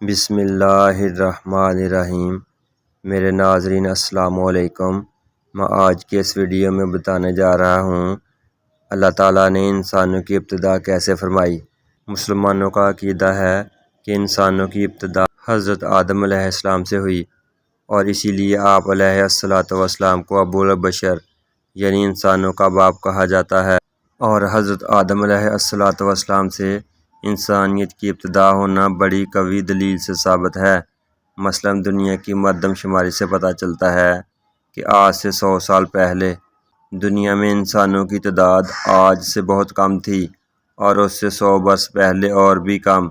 بسم اللہ الرحمن الرحیم۔ میرے ناظرین السلام علیکم۔ میں آج کے اس ویڈیو میں بتانے جا رہا ہوں اللہ تعالیٰ نے انسانوں کی ابتدا کیسے فرمائی۔ مسلمانوں کا عقیدہ ہے کہ انسانوں کی ابتدا حضرت آدم علیہ السلام سے ہوئی، اور اسی لیے آپ علیہ السلام کو ابو البشر یعنی انسانوں کا باپ کہا جاتا ہے، اور حضرت آدم علیہ السلام سے انسانیت کی ابتدا ہونا بڑی قوی دلیل سے ثابت ہے۔ مثلاً دنیا کی مردم شماری سے پتہ چلتا ہے کہ آج سے 100 سال پہلے دنیا میں انسانوں کی تعداد آج سے بہت کم تھی، اور اس سے 100 برس پہلے اور بھی کم۔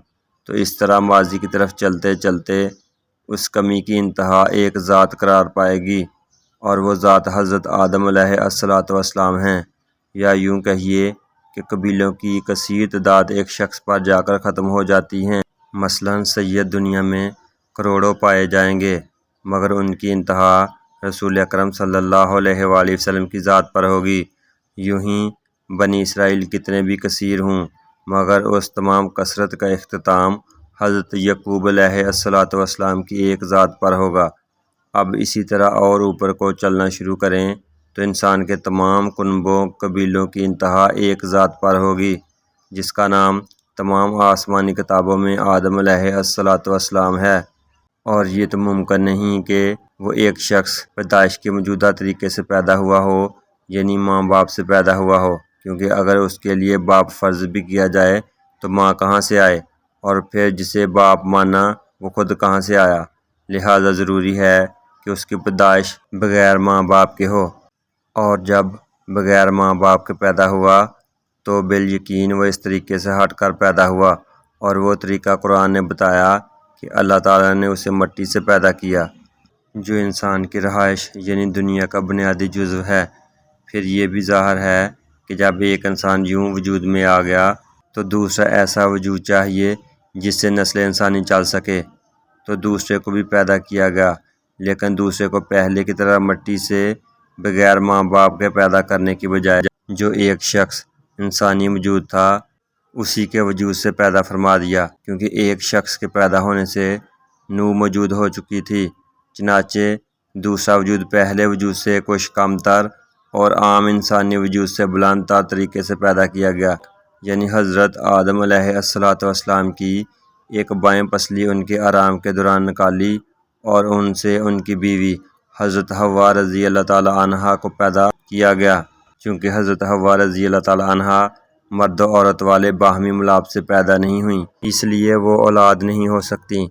تو اس طرح ماضی کی طرف چلتے چلتے اس کمی کی انتہا ایک ذات قرار پائے گی، اور وہ ذات حضرت آدم علیہ السلام ہیں، یا یوں کہیے کہ قبیلوں کی کثیر تعداد ایک شخص پر جا کر ختم ہو جاتی ہیں۔ مثلاً سید دنیا میں کروڑوں پائے جائیں گے، مگر ان کی انتہا رسول اکرم صلی اللہ علیہ وآلہ وسلم کی ذات پر ہوگی۔ یوں ہی بنی اسرائیل کتنے بھی کثیر ہوں، مگر اس تمام کثرت کا اختتام حضرت یعقوب علیہ السلام کی ایک ذات پر ہوگا۔ اب اسی طرح اور اوپر کو چلنا شروع کریں تو انسان کے تمام کنبوں قبیلوں کی انتہا ایک ذات پر ہوگی، جس کا نام تمام آسمانی کتابوں میں آدم علیہ السلام ہے۔ اور یہ تو ممکن نہیں کہ وہ ایک شخص پیدائش کے موجودہ طریقے سے پیدا ہوا ہو، یعنی ماں باپ سے پیدا ہوا ہو، کیونکہ اگر اس کے لیے باپ فرض بھی کیا جائے تو ماں کہاں سے آئے، اور پھر جسے باپ مانا وہ خود کہاں سے آیا۔ لہٰذا ضروری ہے کہ اس کی پیدائش بغیر ماں باپ کے ہو، اور جب بغیر ماں باپ کے پیدا ہوا تو بالیقین وہ اس طریقے سے ہٹ کر پیدا ہوا، اور وہ طریقہ قرآن نے بتایا کہ اللہ تعالیٰ نے اسے مٹی سے پیدا کیا، جو انسان کی رہائش یعنی دنیا کا بنیادی جزو ہے۔ پھر یہ بھی ظاہر ہے کہ جب ایک انسان یوں وجود میں آ گیا تو دوسرا ایسا وجود چاہیے جس سے نسل انسانی چل سکے، تو دوسرے کو بھی پیدا کیا گیا، لیکن دوسرے کو پہلے کی طرح مٹی سے بغیر ماں باپ کے پیدا کرنے کی بجائے جو ایک شخص انسانی وجود تھا اسی کے وجود سے پیدا فرما دیا، کیونکہ ایک شخص کے پیدا ہونے سے نوح موجود ہو چکی تھی۔ چنانچہ دوسرا وجود پہلے وجود سے کچھ کم تر اور عام انسانی وجود سے بلند تر طریقے سے پیدا کیا گیا، یعنی حضرت آدم علیہ السلام کی ایک بائیں پسلی ان کے آرام کے دوران نکالی، اور ان سے ان کی بیوی حضرت حوا رضی اللہ تعالی عنہا کو پیدا کیا گیا، چونکہ حضرت حوا رضی اللہ تعالی عنہا مرد و عورت والے باہمی ملاپ سے پیدا نہیں ہوئیں، اس لیے وہ اولاد نہیں ہو سکتی۔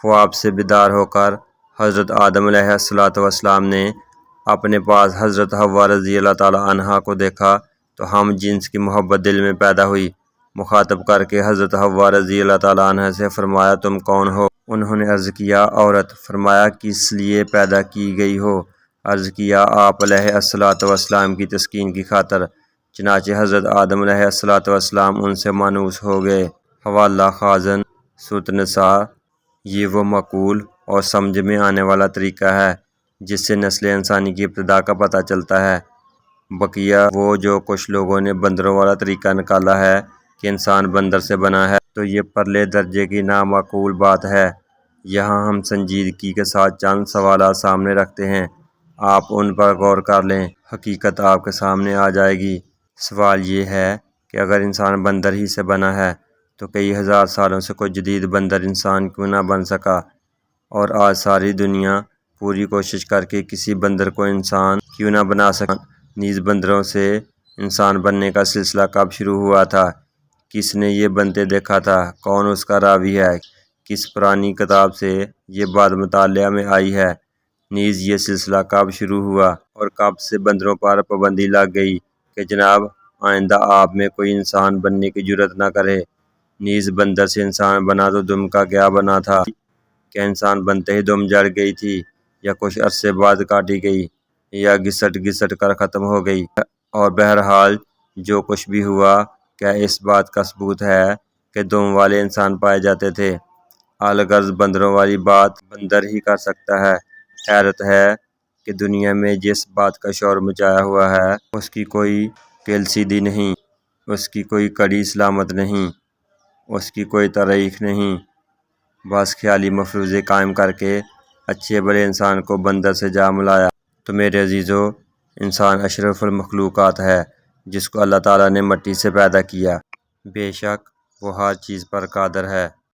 خواب سے بیدار ہو کر حضرت آدم علیہ السلام نے اپنے پاس حضرت حوا رضی اللہ تعالی عنہا کو دیکھا تو ہم جنس کی محبت دل میں پیدا ہوئی۔ مخاطب کر کے حضرت حوا رضی اللہ تعالی عنہا سے فرمایا تم کون ہو؟ انہوں نے عرض کیا عورت۔ فرمایا کس لیے پیدا کی گئی ہو؟ عرض کیا آپ علیہ السلام کی تسکین کی خاطر۔ چنانچہ حضرت آدم علیہ السلام ان سے مانوس ہو گئے۔ حوالہ خازن سورۃ النساء۔ یہ وہ معقول اور سمجھ میں آنے والا طریقہ ہے جس سے نسل انسانی کی ابتدا کا پتہ چلتا ہے۔ بقیہ وہ جو کچھ لوگوں نے بندروں والا طریقہ نکالا ہے کہ انسان بندر سے بنا ہے، تو یہ پرلے درجے کی نامعقول بات ہے۔ یہاں ہم سنجیدگی کے ساتھ چند سوالات سامنے رکھتے ہیں، آپ ان پر غور کر لیں، حقیقت آپ کے سامنے آ جائے گی۔ سوال یہ ہے کہ اگر انسان بندر ہی سے بنا ہے تو کئی ہزار سالوں سے کوئی جدید بندر انسان کیوں نہ بن سکا، اور آج ساری دنیا پوری کوشش کر کے کسی بندر کو انسان کیوں نہ بنا سکا۔ نیز بندروں سے انسان بننے کا سلسلہ کب شروع ہوا تھا، کس نے یہ بنتے دیکھا تھا، کون اس کا راوی ہے، کس پرانی کتاب سے یہ بات مطالعہ میں آئی ہے، نیز یہ سلسلہ کب شروع ہوا، اور کب سے بندروں پر پابندی لگ گئی کہ جناب آئندہ آپ میں کوئی انسان بننے کی جرات نہ کرے۔ نیز بندر سے انسان بنا تو دم کا کیا بنا تھا، کیا انسان بنتے ہی دم جڑ گئی تھی، یا کچھ عرصے بعد کاٹی گئی، یا گھسٹ گھسٹ کر ختم ہو گئی، اور بہرحال جو کچھ بھی ہوا کیا اس بات کا ثبوت ہے کہ دم والے انسان پائے جاتے تھے؟ الغرض بندروں والی بات بندر ہی کر سکتا ہے۔ حیرت ہے کہ دنیا میں جس بات کا شور مچایا ہوا ہے اس کی کوئی کلیدی نہیں، اس کی کوئی کڑی سلامت نہیں، اس کی کوئی تاریخ نہیں، بعض خیالی مفروضے قائم کر کے اچھے بڑے انسان کو بندر سے جا ملایا۔ تو میرے عزیزو، انسان اشرف المخلوقات ہے جس کو اللہ تعالیٰ نے مٹی سے پیدا کیا۔ بے شک وہ ہر چیز پر قادر ہے۔